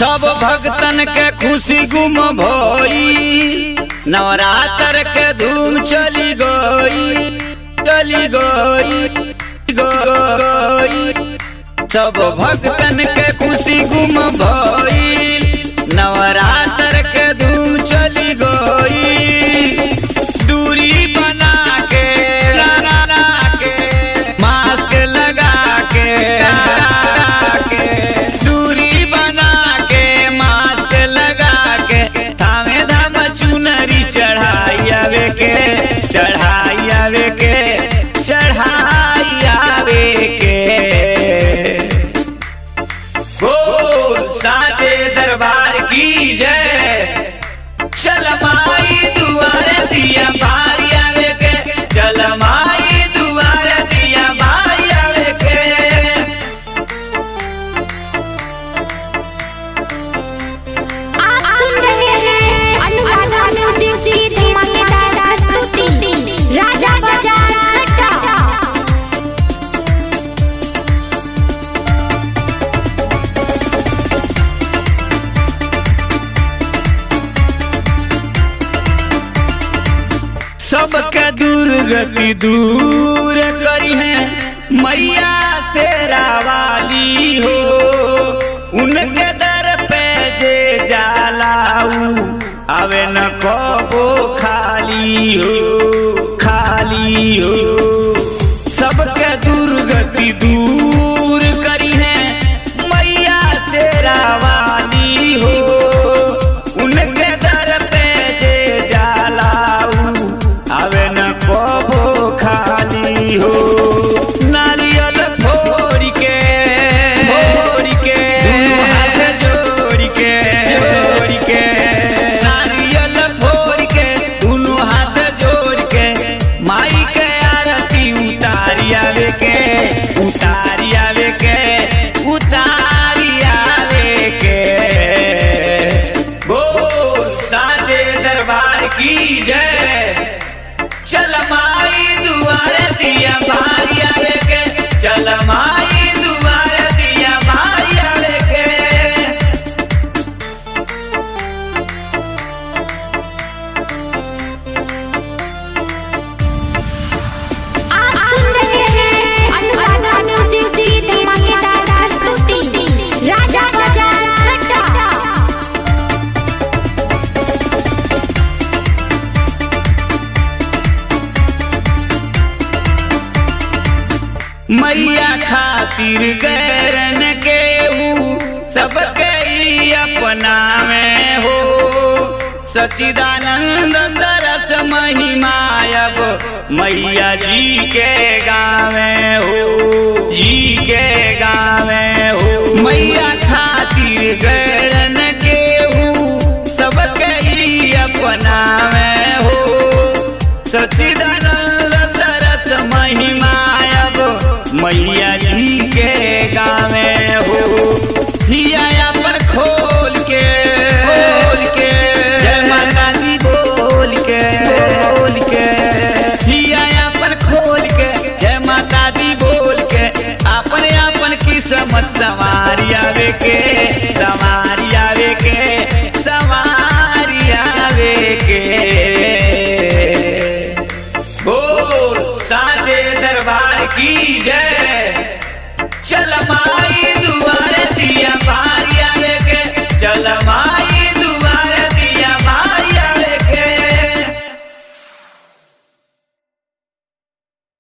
सब भक्तन के खुशी गुम भई, नवरात्र के धूम चली गई, चली गई। सब भक्तन के खुशी गुम भई, नवरात्र के धूम चली गई। दूरी बना के मास्क लगा के, दूरी बना के मास्क लगा के, थामे धाम चुनरी चढ़ाई आवे के, चढ़ाई आवे के, चढ़ाई आवे के। बोल साचे दरबार की जय। चल माई दुआरे दिया बारी आवे के, चल माई दुआरे दिया बारी आवे के। आप सुन रहे हैं अनुराधा म्यूजिक की धमाकेदार प्रस्तुति, राजा बाजार खट्टा। सबके दुर्गति दूर करी है मैया शेरा वाली हो। उनके दर पे जे जालाऊ आवे न कबो खाली हो, खाली हो। सबके दुर्गति दूर करी है मैया शेरा वाली हो। उनके दर पे जे जालाऊ आवे न कबो खाली हो। नारियल फोड़ के दोनों हाथ जोड़ के, नारियल फोड़ के दोनों हाथ जोड़ के, माई के आरती उतारी आवे के, उतारी आवे के, उतारी आवे के। बोल साचे दरबार की जय। चल माई दुआरे दिया बारी आवे के, चल माई दुआरे दिया बारी आवे के। आप सुन रहे हैं अनुराधा म्यूजिक की धमाकेदार प्रस्तुति, राजा बाजार खट्टा। मैया खातिर गैरन के सबके ही अपना में हो। सच्चिदानंद सरस महिमा अब मैया जी के गावे हो, जी के गावे हो। मैया खातिर गैरन के सबके ही अपना में हो। सच्चिदानंद सरस महिमा मैया जी के गावे हो। हिया पर खोल के जय माता दी बोल के, हिया पर खोल के जय माता दी बोल के, अपने अपन किस्मत संवारी आवे के, संवारी आवे के, संवारी आवे के। बोल साचे दरबार की जय।